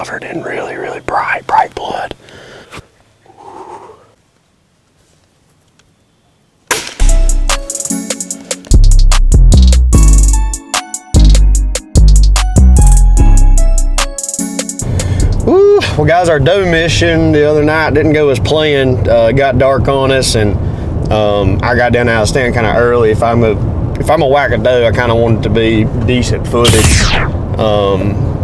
covered in really, really bright blood. Woo. Well, guys, our doe mission the other night didn't go as planned. It got dark on us, and I got down out of stand kind of early. If I'm a whack a doe, I kind of want it to be decent footage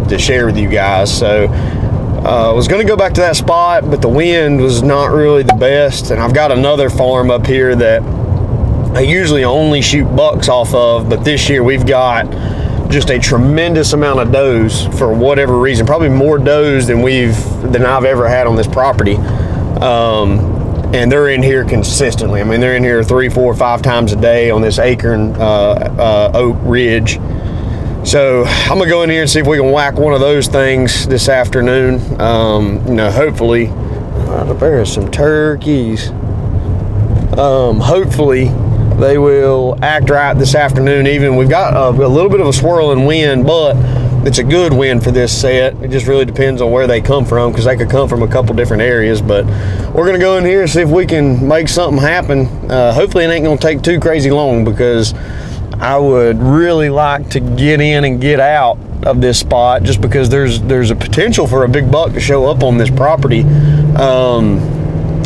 to share with you guys. So I was going to go back to that spot, but the wind was not really the best. And I've got another farm up here that I usually only shoot bucks off of, but this year we've got just a tremendous amount of does for whatever reason, probably more does than I've ever had on this property. And they're in here consistently. I mean, they're in here 3, 4, 5 times a day on this acorn oak ridge. So I'm gonna go in here and see if we can whack one of those things this afternoon. Hopefully, there are some turkeys. Hopefully they will act right this afternoon. Even we've got a little bit of a swirling wind, but it's a good wind for this set. It just really depends on where they come from, because they could come from a couple different areas. But we're gonna go in here and see if we can make something happen. Hopefully it ain't gonna take too crazy long, because I would really like to get in and get out of this spot, just because there's a potential for a big buck to show up on this property.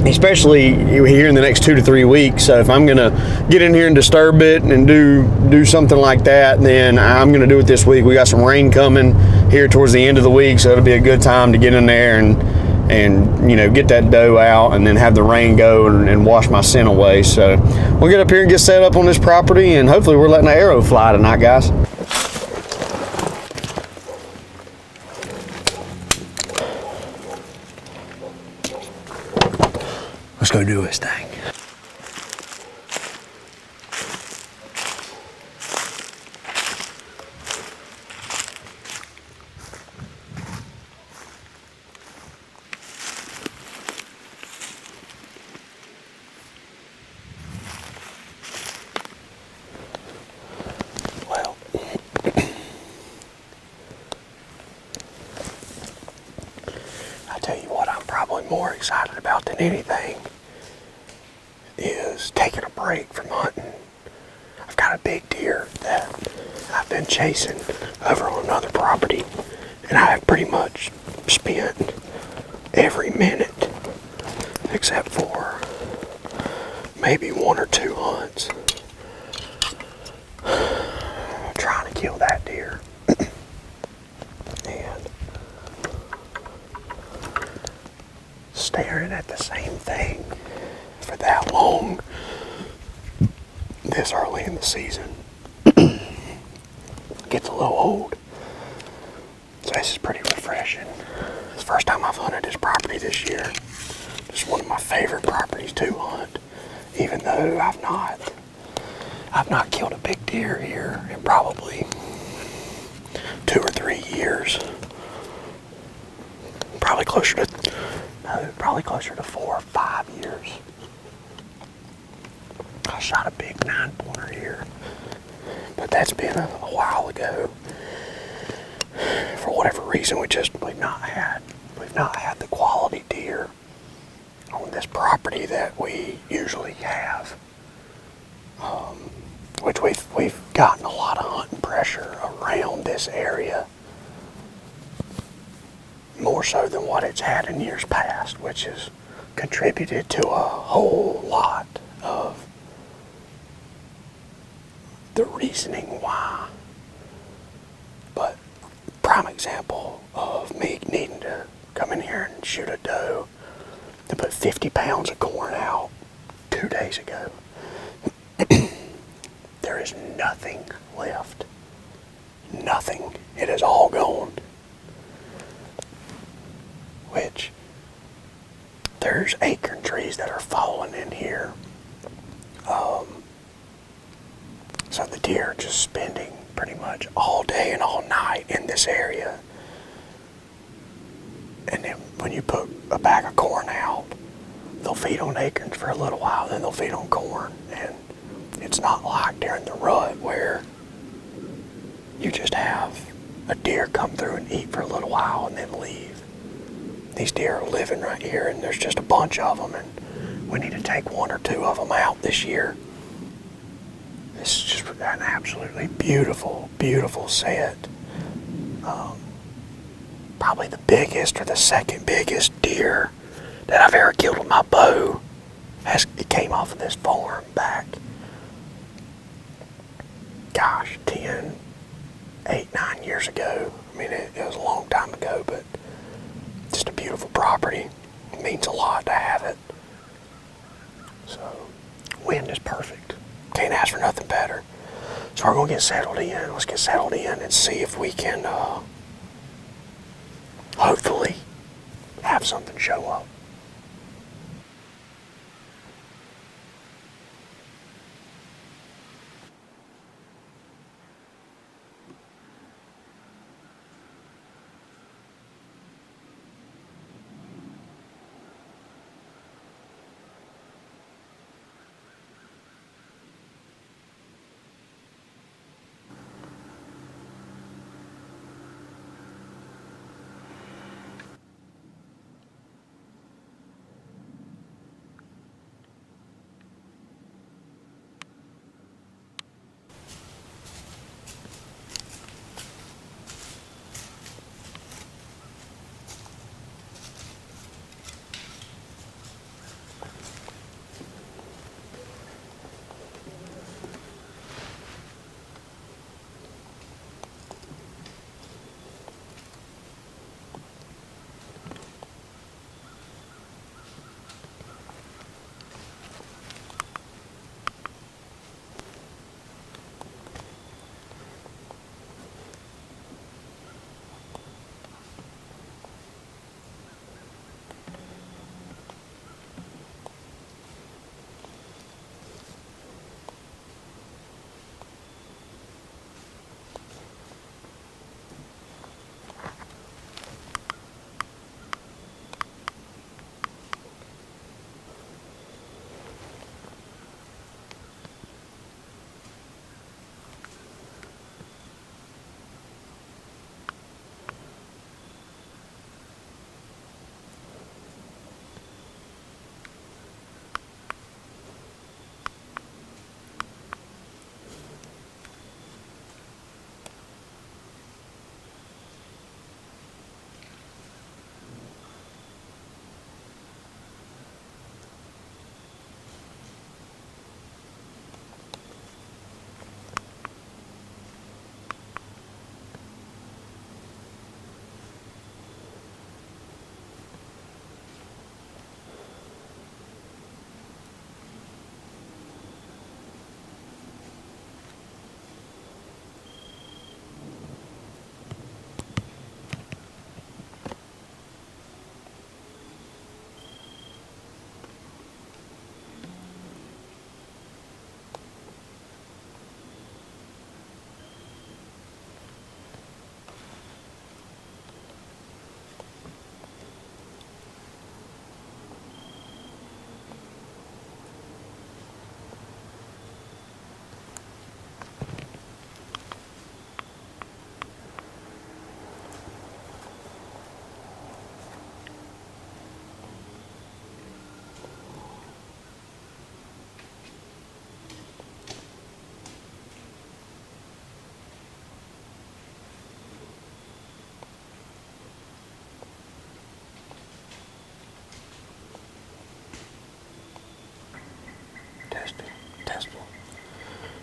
Especially here in the next 2 to 3 weeks. So if I'm gonna get in here and disturb it and do something like that, then I'm gonna do it this week. We got some rain coming here towards the end of the week, so it'll be a good time to get in there and get that doe out, and then have the rain go and wash my scent away. So we'll get up here and get set up on this property, and hopefully we're letting the arrow fly tonight, guys. Let's go do his thing. Well, I tell you what, I'm probably more excited about than anything is taking a break from hunting. I've got a big deer that I've been chasing over on another property, and I have pretty much spent every minute, except for maybe 1 or 2 hunts, trying to kill that deer. And staring at the same thing for that long this early in the season gets a little old. So this is pretty refreshing. It's the first time I've hunted this property this year. It's one of my favorite properties to hunt, even though I've not killed a big deer here in probably 2 or 3 years. Probably closer to 4 or 5 years. I shot a big 9-pointer here, but that's been a while ago. For whatever reason, we've not had the quality deer on this property that we usually have. Which we've gotten a lot of hunting pressure around this area, more so than what it's had in years past, which has contributed to a whole lot of the reasoning why. But prime example of me needing to come in here and shoot a doe to put 50 pounds of corn out 2 days ago. There is nothing left. Nothing. It is all gone. Which, there's acorn trees that are falling in here. So the deer are just spending pretty much all day and all night in this area. And then when you put a bag of corn out, they'll feed on acorns for a little while, then they'll feed on corn. And it's not like during the rut where you just have a deer come through and eat for a little while and then leave. these deer are living right here, and there's just a bunch of them, and we need to take 1 or 2 of them out this year. This is just an absolutely beautiful, beautiful set. Probably the biggest or the second biggest deer that I've ever killed with my bow. It came off of this farm back, gosh, 10, 8, 9 years ago. I mean, it was a long time ago, but just a beautiful property. It means a lot to have it. So, wind is perfect. Can't ask for nothing better. So we're going to get settled in. Let's get settled in and see if we can hopefully have something show up.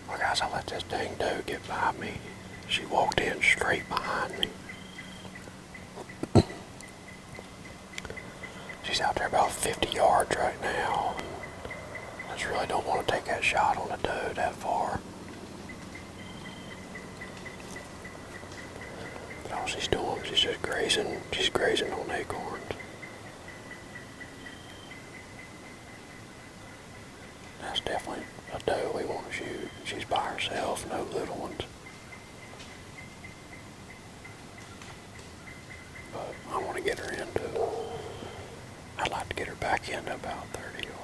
Well, guys, I let this dang doe get by me. She walked in straight behind me. She's out there about 50 yards right now. I just really don't want to take that shot on the doe that far. But all she's doing, she's just grazing. She's grazing on acorns. That's definitely a doe we want to shoot. She's by herself, no little ones. But I want to get her into, I'd like to get her back into about 30 yards.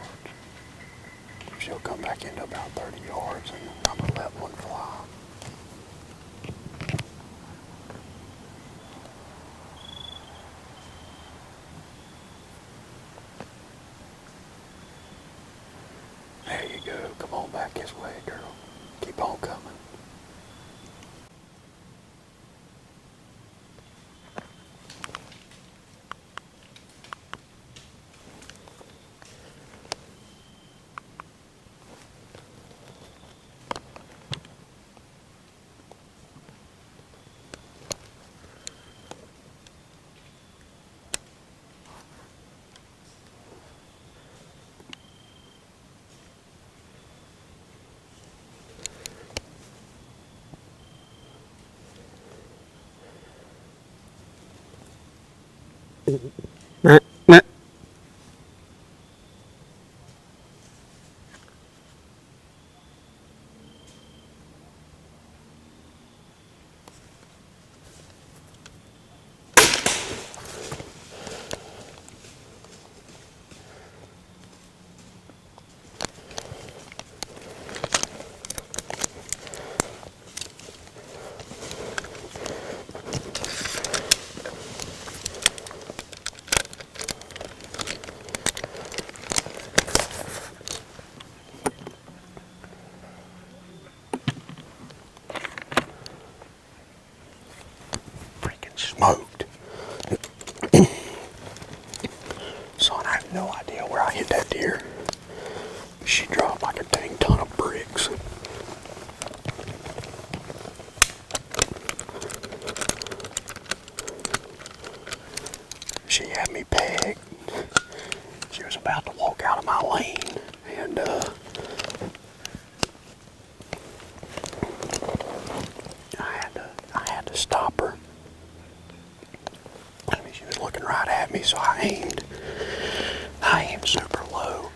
She'll come back into about 30 yards and I'm going to let one fly. Smoked. Son, I have no idea where I hit that deer. She dropped like a dang ton of bricks. She had me pegged. She was about to walk out of my lane, and I had to stop her. I mean, she was looking right at me, so I aimed super low.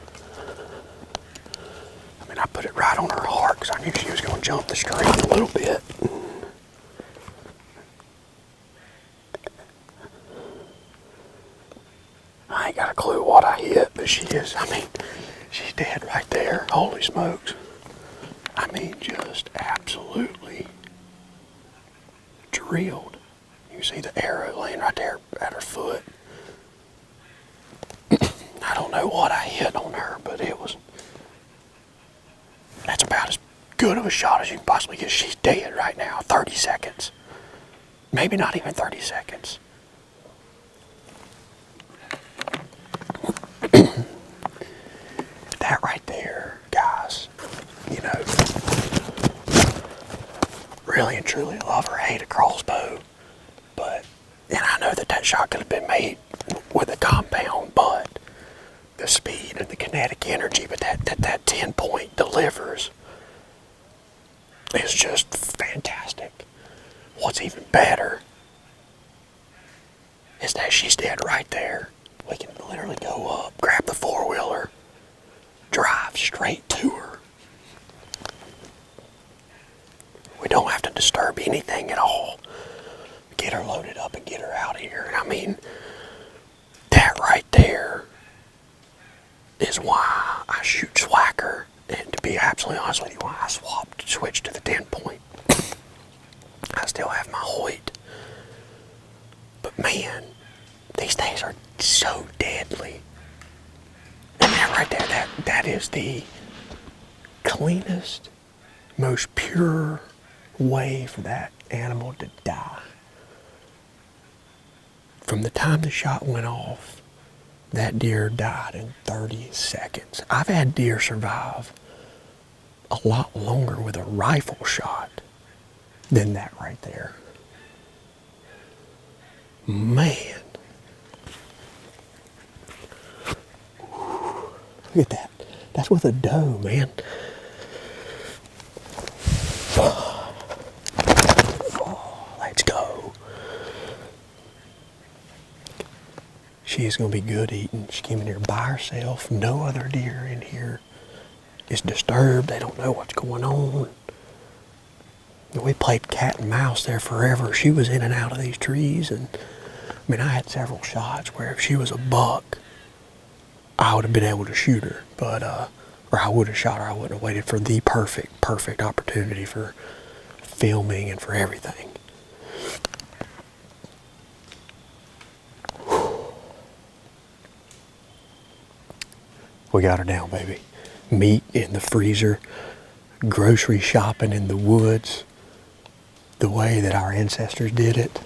I mean, I put it right on her heart because I knew she was going to jump the stream a little bit. I ain't got a clue what I hit, but she is, I mean, she's dead right there. Holy smokes. I mean, just absolutely drilled. You see the arrow laying right there at her foot. I don't know what I hit on her, but that's about as good of a shot as you can possibly get. She's dead right now. 30 seconds. Maybe not even 30 seconds. That right there, guys, you know, really and truly love or hate a crossbow, and I know that shot could have been made with a compound, but the speed and the kinetic energy, but that 10-point delivers is just fantastic. What's even better is that she's dead right there. We can literally go up, grab the four-wheeler, drive straight to her. We don't have to disturb anything at all. Get her loaded up and get her out of here. And I mean, that right there is why I shoot Swacker. And to be absolutely honest with you, why I switched to the 10-point. I still have my Hoyt. But man, these things are so deadly. And that right there, that is the cleanest, most pure way for that animal to die. From the time the shot went off, that deer died in 30 seconds. I've had deer survive a lot longer with a rifle shot than that right there. Man. Look at that. That's with a doe, man. Oh, let's go. She is going to be good eating. She came in here by herself. No other deer in here is disturbed. They don't know what's going on. We played cat and mouse there forever. She was in and out of these trees, and I mean, I had several shots where if she was a buck, I would have been able to shoot her, but or I would have shot her. I wouldn't have waited for the perfect opportunity for filming and for everything. We got her down, baby. Meat in the freezer, grocery shopping in the woods, the way that our ancestors did it,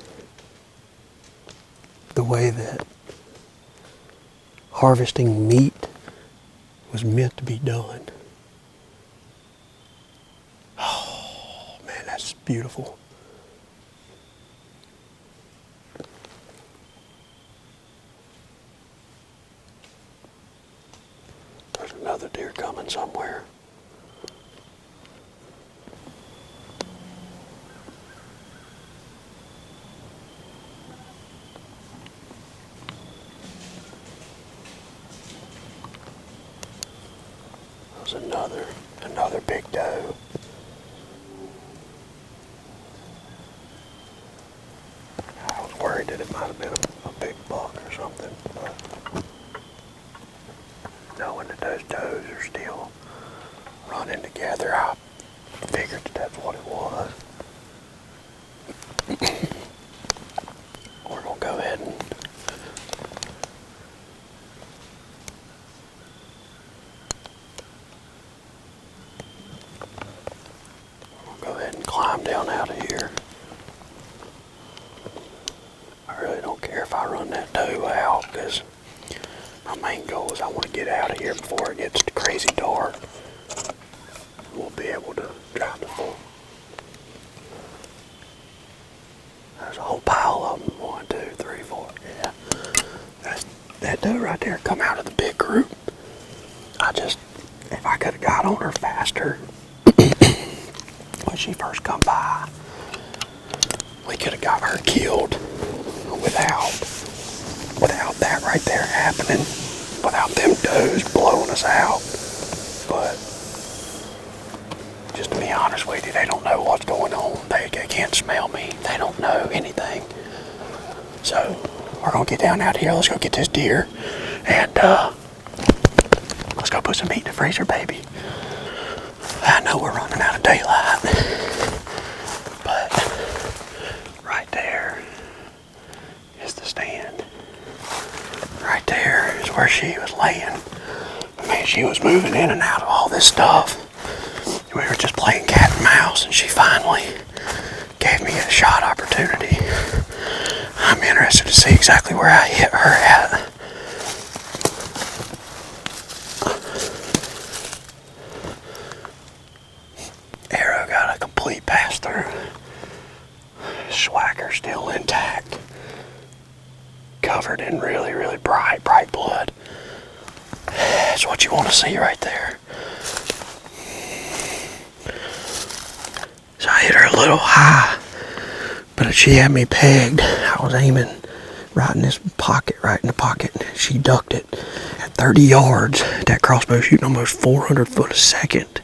the way that harvesting meat was meant to be done. Oh, man, that's beautiful. There's another deer coming somewhere. another big doe. I was worried that it might have been a big buck or something, but knowing that those does are still running together, I figured that that's what it was. We're gonna go ahead and climb down out of here. I really don't care if I run that doe out, because my main goal is I want to get out of here before it gets crazy dark. We'll be able to drive the bull. There's a whole pile of them. 1, 2, 3, 4. Yeah. That doe right there come out of the big group. If I could have got on her faster when she first come by, we could have got her killed without that right there happening, without them does blowing us out. But just to be honest with you, they don't know what's going on. They can't smell me. They don't know anything. So we're gonna get down out here. Let's go get this deer, and let's go put some meat in the freezer, baby. I know we're running out of daylight, but right there is the stand. Right there is where she was laying. Man, she was moving in and out of all this stuff. We were just playing cat and mouse, and she finally gave me a shot opportunity. I'm interested to see exactly where I hit her at. Arrow got a complete pass through. Swagger still intact. Covered in really, really bright blood. That's what you want to see right there. So I hit her a little high, but she had me pegged. I was aiming right in this pocket, right in the pocket. She ducked it at 30 yards. That crossbow shooting almost 400 foot a second.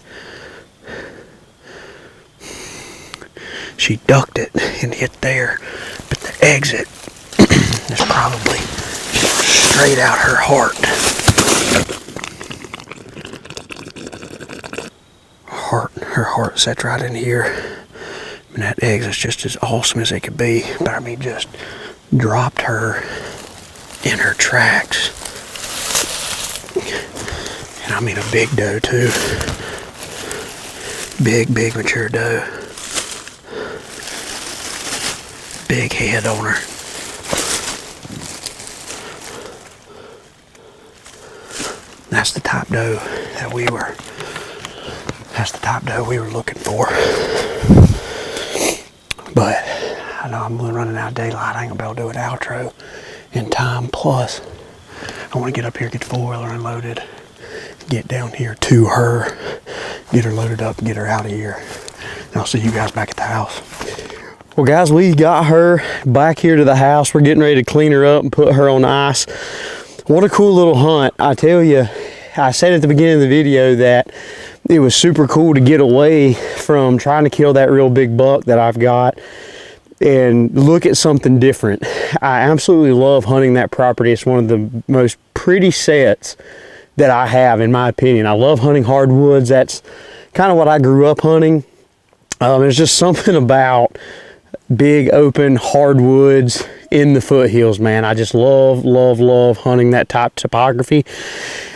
She ducked it and hit there, but the exit is probably straight out her heart. Her heart sets right in here. And that exit's just as awesome as it could be. But I mean, just dropped her in her tracks. And I mean a big doe too. Big mature doe. Big head on her. That's the type doe that we were looking for. But I know I'm running out of daylight. I ain't gonna be able to do an outro in time. Plus, I want to get up here, get the 4-wheeler unloaded, get down here to her, get her loaded up, and get her out of here. And I'll see you guys back at the house. Well, guys, we got her back here to the house. We're getting ready to clean her up and put her on ice. What a cool little hunt. I tell you, I said at the beginning of the video that it was super cool to get away from trying to kill that real big buck that I've got and look at something different. I absolutely love hunting that property. It's one of the most pretty sets that I have, in my opinion. I love hunting hardwoods. That's kind of what I grew up hunting. There's just something about big open hardwoods in the foothills, man. I just love hunting that type of topography.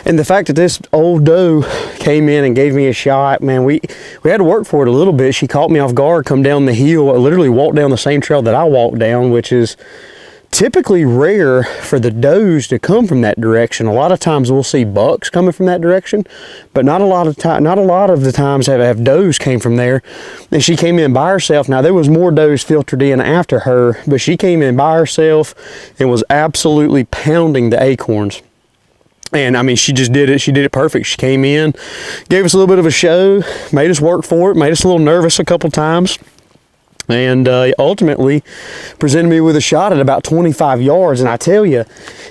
And the fact that this old doe came in and gave me a shot, man, we had to work for it a little bit. She caught me off guard, come down the hill. I literally walked down the same trail that I walked down, which is typically rare for the does to come from that direction. A lot of times we'll see bucks coming from that direction, but not a lot of the times have does came from there. And she came in by herself. Now there was more does filtered in after her, but she came in by herself and was absolutely pounding the acorns. And I mean, she just did it. She did it perfect. She came in, gave us a little bit of a show, made us work for it, made us a little nervous a couple times. and ultimately presented me with a shot at about 25 yards. And I tell you,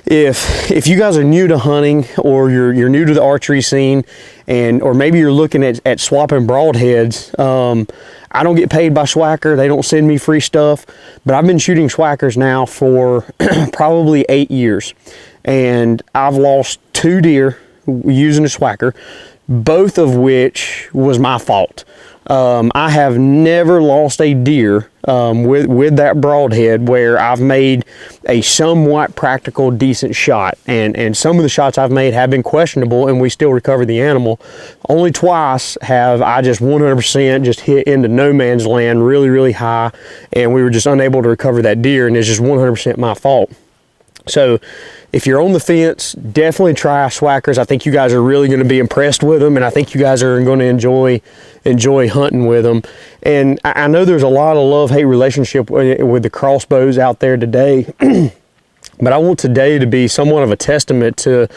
if you guys are new to hunting, or you're new to the archery scene, or maybe you're looking at swapping broadheads, I don't get paid by Schwacker. They don't send me free stuff, but I've been shooting Schwackers now for probably 8 years, and I've lost 2 deer using a Schwacker, both of which was my fault. I have never lost a deer with that broadhead where I've made a somewhat practical, decent shot. And some of the shots I've made have been questionable, and we still recovered the animal. Only twice have I just 100% just hit into no man's land really, really high, and we were just unable to recover that deer, and it's just 100% my fault. So if you're on the fence, definitely try Schwackers. I think you guys are really going to be impressed with them, and I think you guys are going to enjoy hunting with them. And I know there's a lot of love-hate relationship with the crossbows out there today, but I want today to be somewhat of a testament to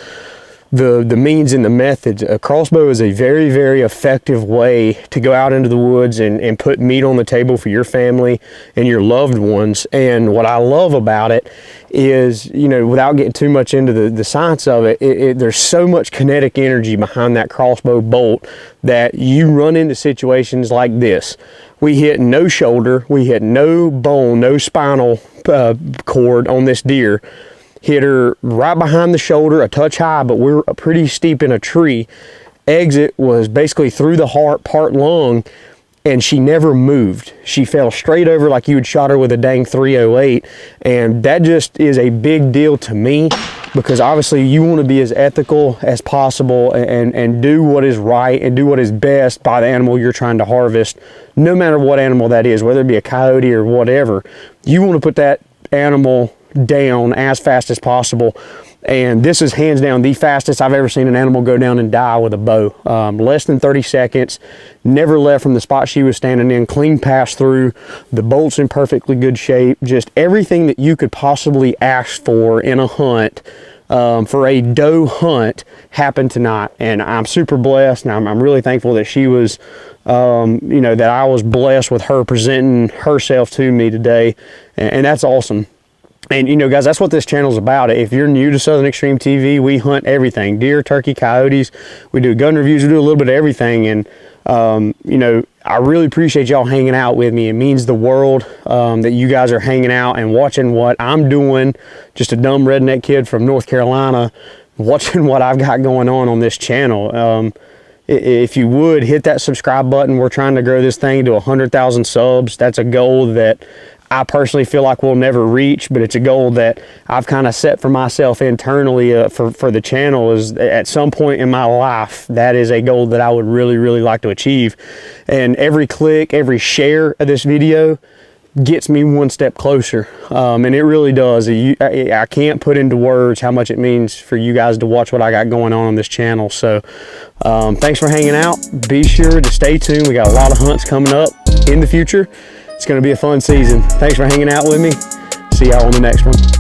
the means and the methods. A crossbow is a very, very effective way to go out into the woods and put meat on the table for your family and your loved ones. And what I love about it is, you know, without getting too much into the science of it, there's so much kinetic energy behind that crossbow bolt that you run into situations like this. We hit no shoulder, we hit no bone, no spinal cord on this deer. Hit her right behind the shoulder, a touch high, but we're pretty steep in a tree. Exit was basically through the heart, part lung, and she never moved. She fell straight over like you had shot her with a dang 308, and that just is a big deal to me, because obviously you want to be as ethical as possible and do what is right and do what is best by the animal you're trying to harvest, no matter what animal that is, whether it be a coyote or whatever. You want to put that animal down as fast as possible, and this is hands down the fastest I've ever seen an animal go down and die with a bow. Less than 30 seconds, never left from the spot she was standing in, clean pass through, the bolt's in perfectly good shape, just everything that you could possibly ask for in a hunt. For a doe hunt happened tonight, and I'm super blessed, and I'm really thankful that she was you know, that I was blessed with her presenting herself to me today, and that's awesome. And you know, guys, that's what this channel is about. If you're new to Southern Extreme TV, we hunt everything: deer, turkey, coyotes. We do gun reviews. We do a little bit of everything. And you know, I really appreciate y'all hanging out with me. It means the world that you guys are hanging out and watching what I'm doing. Just a dumb redneck kid from North Carolina, watching what I've got going on this channel. If you would hit that subscribe button, we're trying to grow this thing to 100,000 subs. That's a goal that I personally feel like we'll never reach, but it's a goal that I've kind of set for myself internally for the channel. Is at some point in my life, that is a goal that I would really, really like to achieve. And every click, every share of this video gets me one step closer, and it really does. I can't put into words how much it means for you guys to watch what I got going on this channel. So thanks for hanging out. Be sure to stay tuned. We got a lot of hunts coming up in the future. It's going to be a fun season. Thanks for hanging out with me. See y'all on the next one.